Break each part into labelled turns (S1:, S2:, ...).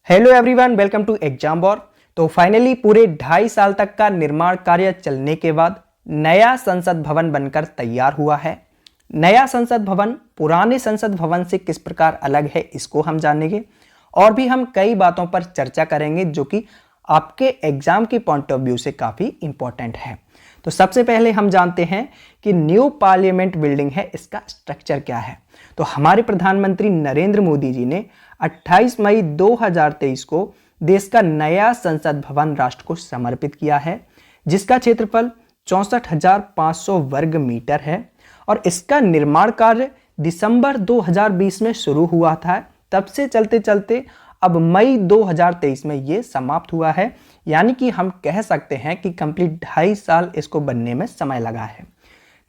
S1: Hello everyone, welcome to exam war. तो finally पूरे 2.5 साल तक का निर्माण कार्य चलने के बाद नया संसद भवन बनकर तैयार हुआ है। नया संसद भवन पुराने संसद भवन से किस प्रकार अलग है, इसको हम जानेंगे और भी हम कई बातों पर चर्चा करेंगे जो कि आपके एग्जाम के पॉइंट ऑफ व्यू से काफ़ी इंपॉर्टेंट है। तो सबसे पहले हम जानते हैं कि न्यू पार्लियामेंट बिल्डिंग है, इसका स्ट्रक्चर क्या है। तो हमारे प्रधानमंत्री नरेंद्र मोदी जी ने 28 मई 2023 को देश का नया संसद भवन राष्ट्र को समर्पित किया है, जिसका क्षेत्रफल 64,500 वर्ग मीटर है और इसका निर्माण कार्य दिसंबर 2020 में शुरू हुआ था। तब से चलते चलते अब मई 2023 में ये समाप्त हुआ है, यानी कि हम कह सकते हैं कि कंप्लीट 2.5 साल इसको बनने में समय लगा है।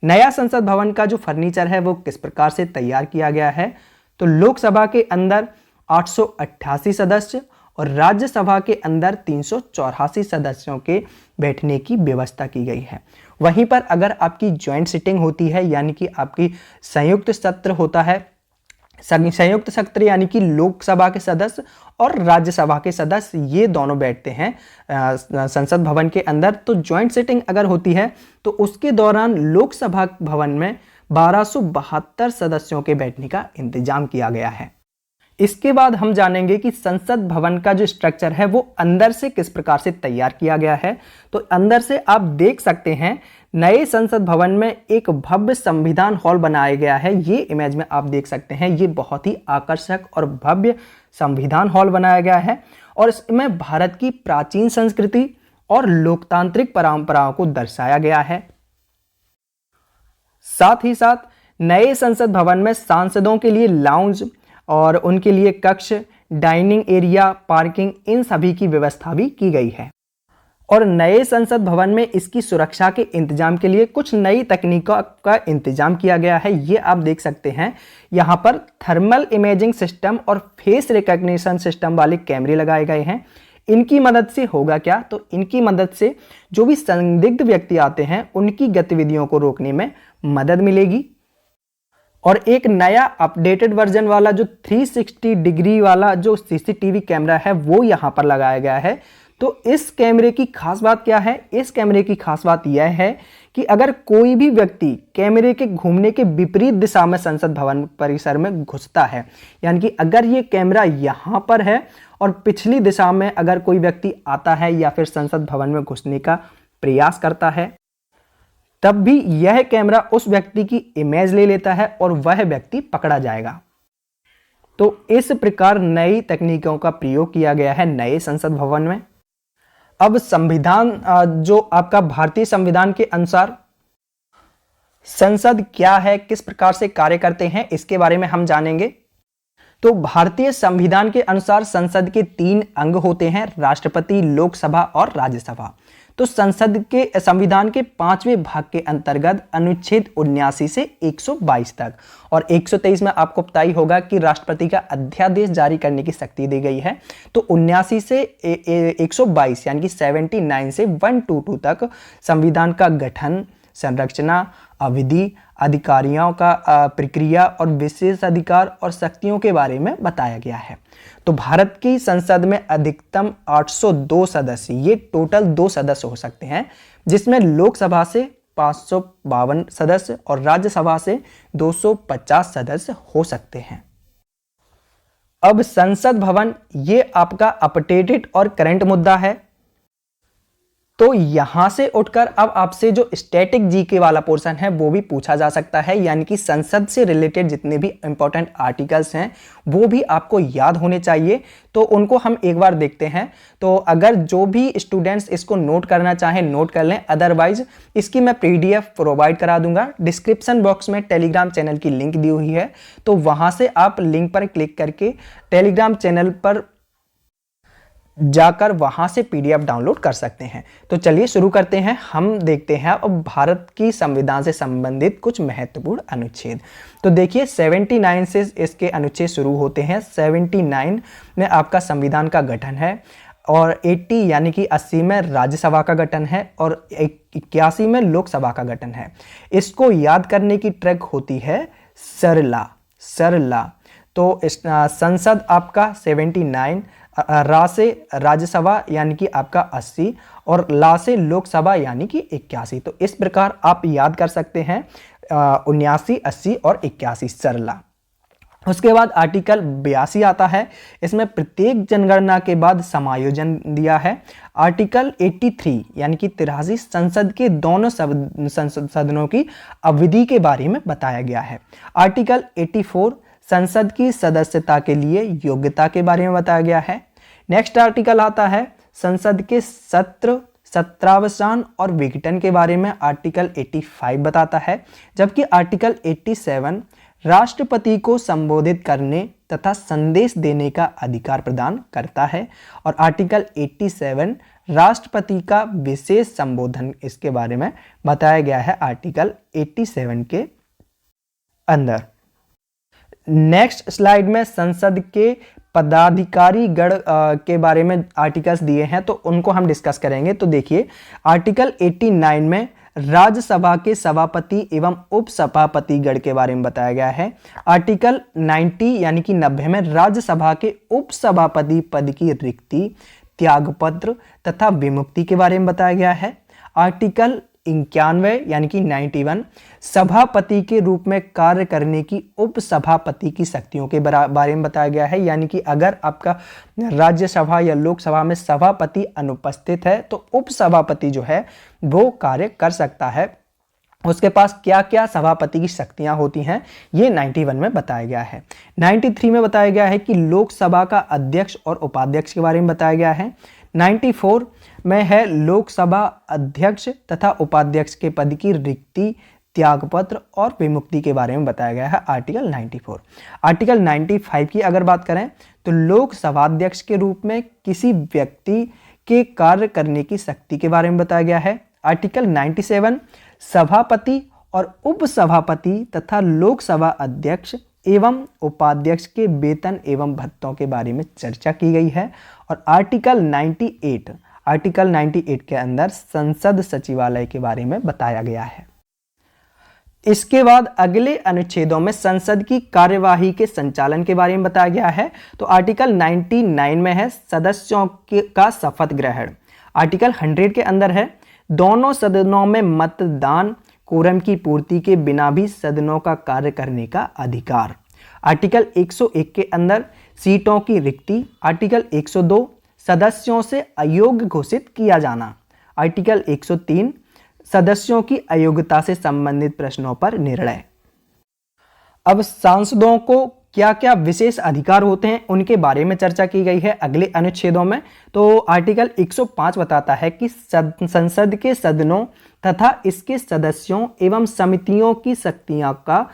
S1: नया संसद भवन का जो फर्नीचर है वो किस प्रकार से तैयार किया गया है, तो लोकसभा के अंदर 888 सदस्य और राज्यसभा के अंदर 384 सदस्यों के बैठने की व्यवस्था की गई है। वहीं पर अगर आपकी ज्वाइंट सिटिंग होती है, यानी कि आपकी संयुक्त सत्र होता है, संयुक्त सत्र यानी कि लोकसभा के सदस्य और राज्यसभा के सदस्य ये दोनों बैठते हैं संसद भवन के अंदर। तो ज्वाइंट सिटिंग अगर होती है तो उसके दौरान लोकसभा भवन में 1272 सदस्यों के बैठने का इंतजाम किया गया है। इसके बाद हम जानेंगे कि संसद भवन का जो स्ट्रक्चर है वो अंदर से किस प्रकार से तैयार किया गया है। तो अंदर से आप देख सकते हैं नए संसद भवन में एक भव्य संविधान हॉल बनाया गया है। ये इमेज में आप देख सकते हैं, ये बहुत ही आकर्षक और भव्य संविधान हॉल बनाया गया है और इसमें भारत की प्राचीन संस्कृति और लोकतांत्रिक परंपराओं को दर्शाया गया है। साथ ही साथ नए संसद भवन में सांसदों के लिए लाउंज और उनके लिए कक्ष, डाइनिंग एरिया, पार्किंग, इन सभी की व्यवस्था भी की गई है। और नए संसद भवन में इसकी सुरक्षा के इंतजाम के लिए कुछ नई तकनीकों का इंतजाम किया गया है। ये आप देख सकते हैं, यहाँ पर थर्मल इमेजिंग सिस्टम और फेस रिकॉग्निशन सिस्टम वाले कैमरे लगाए गए हैं। इनकी मदद से होगा क्या, तो इनकी मदद से जो भी संदिग्ध व्यक्ति आते हैं उनकी गतिविधियों को रोकने में मदद मिलेगी। और एक नया अपडेटेड वर्जन वाला जो 360 डिग्री वाला जो सीसीटीवी कैमरा है वो यहाँ पर लगाया गया है। तो इस कैमरे की खास बात क्या है? इस कैमरे की खास बात यह है कि अगर कोई भी व्यक्ति कैमरे के घूमने के विपरीत दिशा में संसद भवन परिसर में घुसता है, यानी कि अगर ये कैमरा यहाँ पर है और पिछली दिशा में अगर कोई व्यक्ति आता है या फिर संसद भवन में घुसने का प्रयास करता है, तब भी यह कैमरा उस व्यक्ति की इमेज ले लेता है और वह व्यक्ति पकड़ा जाएगा। तो इस प्रकार नई तकनीकों का प्रयोग किया गया है नए संसद भवन में। अब संविधान, जो आपका भारतीय संविधान के अनुसार संसद क्या है, किस प्रकार से कार्य करते हैं, इसके बारे में हम जानेंगे। तो भारतीय संविधान के अनुसार संसद के 3 अंग होते हैं, राष्ट्रपति, लोकसभा और राज्यसभा। तो संसद के संविधान के 5वें भाग के अंतर्गत अनुच्छेद 79 से 122 तक और 123 में आपको पता ही होगा कि राष्ट्रपति का अध्यादेश जारी करने की शक्ति दी गई है। तो 79 से 122 यानी कि 79 से 122 तक संविधान का गठन, संरचना, अवधि, अधिकारियों का प्रक्रिया और विशेष अधिकार और शक्तियों के बारे में बताया गया है। तो भारत की संसद में अधिकतम 802 सदस्य, ये टोटल 2 सदस्य हो सकते हैं, जिसमें लोकसभा से 552 सदस्य और राज्यसभा से 250 सदस्य हो सकते हैं। अब संसद भवन ये आपका अपडेटेड और करंट मुद्दा है। तो यहां से उठकर अब आपसे जो स्टैटिक जीके वाला पोर्शन है वो भी पूछा जा सकता है, यानी कि संसद से रिलेटेड जितने भी इंपॉर्टेंट आर्टिकल्स हैं वो भी आपको याद होने चाहिए। तो उनको हम एक बार देखते हैं। तो अगर जो भी स्टूडेंट्स इसको नोट करना चाहें नोट कर लें, अदरवाइज इसकी मैं पीडीएफ प्रोवाइड करा दूंगा। डिस्क्रिप्शन बॉक्स में टेलीग्राम चैनल की लिंक दी हुई है, तो वहां से आप लिंक पर क्लिक करके टेलीग्राम चैनल पर जाकर वहां से पीडीएफ डाउनलोड कर सकते हैं। तो चलिए शुरू करते हैं। हम देखते हैं अब भारत की संविधान से संबंधित कुछ महत्वपूर्ण अनुच्छेद। तो देखिए 79 से इसके अनुच्छेद शुरू होते हैं। 79 में आपका संविधान का गठन है और 80 यानी कि 80 में राज्यसभा का गठन है और 81 में लोकसभा का गठन है। इसको याद करने की ट्रिक होती है सरला। तो संसद आपका 79, रा से राज्यसभा यानी कि आपका 80 और ला से लोकसभा यानी कि 81। तो इस प्रकार आप याद कर सकते हैं 79, 80 और 81 सरला। उसके बाद आर्टिकल 82 आता है। इसमें प्रत्येक जनगणना के बाद समायोजन दिया है। आर्टिकल 83 यानी कि 83 संसद के दोनों सदनों की अवधि के बारे में बताया गया है। आर्टिकल 84 संसद की सदस्यता के लिए योग्यता के बारे में बताया गया है। नेक्स्ट आर्टिकल आता है संसद के सत्र, सत्रावसान और विघटन के बारे में आर्टिकल 85 बताता है। जबकि आर्टिकल 87 राष्ट्रपति को संबोधित करने तथा संदेश देने का अधिकार प्रदान करता है। और आर्टिकल 87 राष्ट्रपति का विशेष संबोधन इसके बारे में बताया गया है आर्टिकल 87 के अंदर। नेक्स्ट स्लाइड में संसद के पदाधिकारी गण के बारे में आर्टिकल्स दिए हैं, तो उनको हम डिस्कस करेंगे। तो देखिए आर्टिकल 89 में राज्यसभा के सभापति एवं उपसभापति गण के बारे में बताया गया है। आर्टिकल 90 यानी कि 90 में राज्यसभा के उपसभापति पद की रिक्ति, त्यागपत्र तथा विमुक्ति के बारे में बताया गया है। आर्टिकल 91 यानी कि 91 सभापति के रूप में कार्य करने की उपसभापति की शक्तियों के बारे में बताया गया है। यानी कि अगर आपका राज्यसभा या लोकसभा में सभापति अनुपस्थित है तो उपसभापति जो है वो कार्य कर सकता है। उसके पास क्या क्या सभापति की शक्तियां होती हैं ये 91 में बताया गया है। 93 में बताया गया है कि लोकसभा का अध्यक्ष और उपाध्यक्ष के बारे में बताया गया है। 94 में है लोकसभा अध्यक्ष तथा उपाध्यक्ष के पद की रिक्ति, त्यागपत्र और विमुक्ति के बारे में बताया गया है आर्टिकल 94। आर्टिकल 95 की अगर बात करें तो लोकसभाध्यक्ष के रूप में किसी व्यक्ति के कार्य करने की शक्ति के बारे में बताया गया है। आर्टिकल 97 सभापति और उपसभापति तथा लोकसभा अध्यक्ष एवं उपाध्यक्ष के वेतन एवं भत्तों के बारे में चर्चा की गई है। और आर्टिकल 98 के अंदर संसद सचिवालय के बारे में बताया गया है। इसके बाद अगले अनुच्छेदों में संसद की कार्यवाही के संचालन के बारे में बताया गया है। तो आर्टिकल 99 में है सदस्यों का शपथ ग्रहण। आर्टिकल 100 के अंदर है दोनों सदनों में मतदान, कोरम की पूर्ति के बिना भी सदनों का कार्य करने का अधिकार। आर्टिकल 101 के अंदर सीटों की रिक्ति। आर्टिकल 102 सदस्यों से अयोग्य घोषित किया जाना। आर्टिकल 103 सदस्यों की अयोग्यता से संबंधित प्रश्नों पर निर्णय। अब सांसदों को क्या क्या विशेष अधिकार होते हैं उनके बारे में चर्चा की गई है अगले अनुच्छेदों में। तो आर्टिकल 105 बताता है कि संसद के सदनों तथा इसके सदस्यों एवं समितियों की शक्तियों का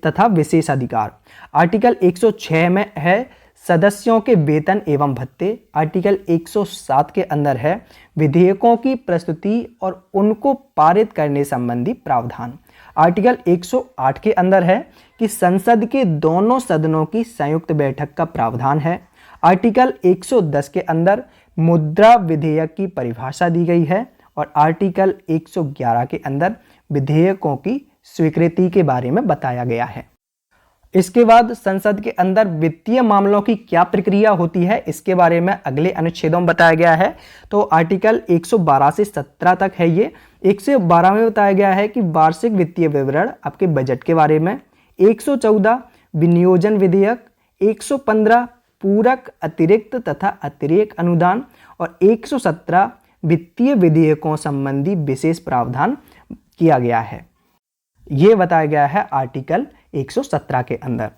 S1: तथा विशेष अधिकार। आर्टिकल 106 में है सदस्यों के वेतन एवं भत्ते। आर्टिकल 107 के अंदर है विधेयकों की प्रस्तुति और उनको पारित करने संबंधी प्रावधान। आर्टिकल 108 के अंदर है कि संसद के दोनों सदनों की संयुक्त बैठक का प्रावधान है। आर्टिकल 110 के अंदर मुद्रा विधेयक की परिभाषा दी गई है। और आर्टिकल 111 के अंदर विधेयकों की स्वीकृति के बारे में बताया गया है। इसके बाद संसद के अंदर वित्तीय मामलों की क्या प्रक्रिया होती है इसके बारे में अगले अनुच्छेदों में बताया गया है। तो आर्टिकल 112 से 17 तक है ये। 112 में बताया गया है कि वार्षिक वित्तीय विवरण आपके बजट के बारे में। 114 विनियोजन विधेयक। 115 पूरक, अतिरिक्त तथा अतिरेक अनुदान। और 117 वित्तीय विधेयकों संबंधी विशेष प्रावधान किया गया है। ये बताया गया है आर्टिकल 117 के अंदर।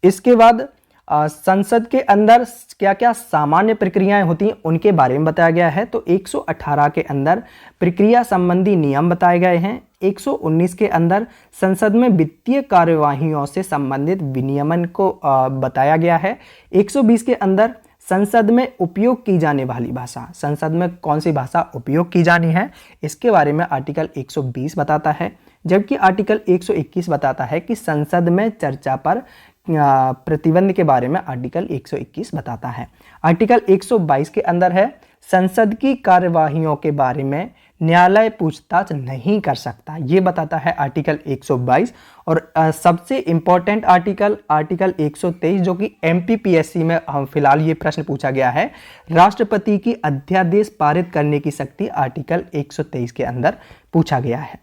S1: इसके बाद संसद के अंदर क्या क्या सामान्य प्रक्रियाएं होती हैं उनके बारे में बताया गया है। तो 118 के अंदर प्रक्रिया संबंधी नियम बताए गए हैं। 119 के अंदर संसद में वित्तीय कार्यवाहियों से संबंधित विनियमन को बताया गया है। 120 के अंदर संसद में उपयोग की जाने वाली भाषा, संसद में कौन सी भाषा उपयोग की जानी है इसके बारे में आर्टिकल 120 बताता है। जबकि आर्टिकल 121 बताता है कि संसद में चर्चा पर प्रतिबंध के बारे में आर्टिकल 121 बताता है। आर्टिकल 122 के अंदर है संसद की कार्यवाहियों के बारे में न्यायालय पूछताछ नहीं कर सकता, ये बताता है आर्टिकल 122। और सबसे इंपॉर्टेंट आर्टिकल 123 जो कि एमपीपीएससी में फिलहाल ये प्रश्न पूछा गया है, राष्ट्रपति की अध्यादेश पारित करने की शक्ति आर्टिकल 123 के अंदर पूछा गया है।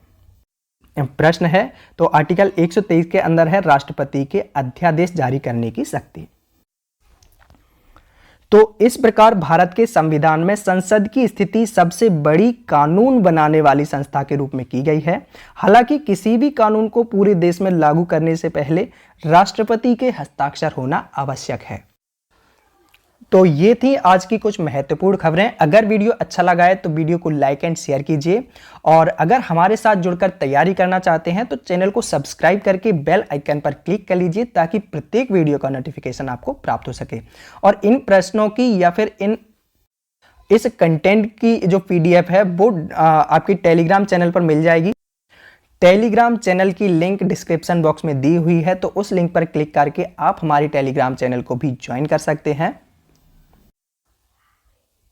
S1: प्रश्न है तो आर्टिकल 123 के अंदर है राष्ट्रपति के अध्यादेश जारी करने की शक्ति। तो इस प्रकार भारत के संविधान में संसद की स्थिति सबसे बड़ी कानून बनाने वाली संस्था के रूप में की गई है। हालांकि किसी भी कानून को पूरे देश में लागू करने से पहले राष्ट्रपति के हस्ताक्षर होना आवश्यक है। तो ये थी आज की कुछ महत्वपूर्ण खबरें। अगर वीडियो अच्छा लगा है तो वीडियो को लाइक एंड शेयर कीजिए, और अगर हमारे साथ जुड़कर तैयारी करना चाहते हैं तो चैनल को सब्सक्राइब करके बेल आइकन पर क्लिक कर लीजिए ताकि प्रत्येक वीडियो का नोटिफिकेशन आपको प्राप्त हो सके। और इन प्रश्नों की या फिर इस कंटेंट की जो पीडीएफ है वो आपकी टेलीग्राम चैनल पर मिल जाएगी। टेलीग्राम चैनल की लिंक डिस्क्रिप्शन बॉक्स में दी हुई है, तो उस लिंक पर क्लिक करके आप हमारी टेलीग्राम चैनल को भी ज्वाइन कर सकते हैं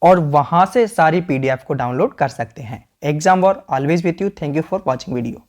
S1: और वहां से सारी पीडीएफ को डाउनलोड कर सकते हैं। Exam war always with you. Thank you for watching video.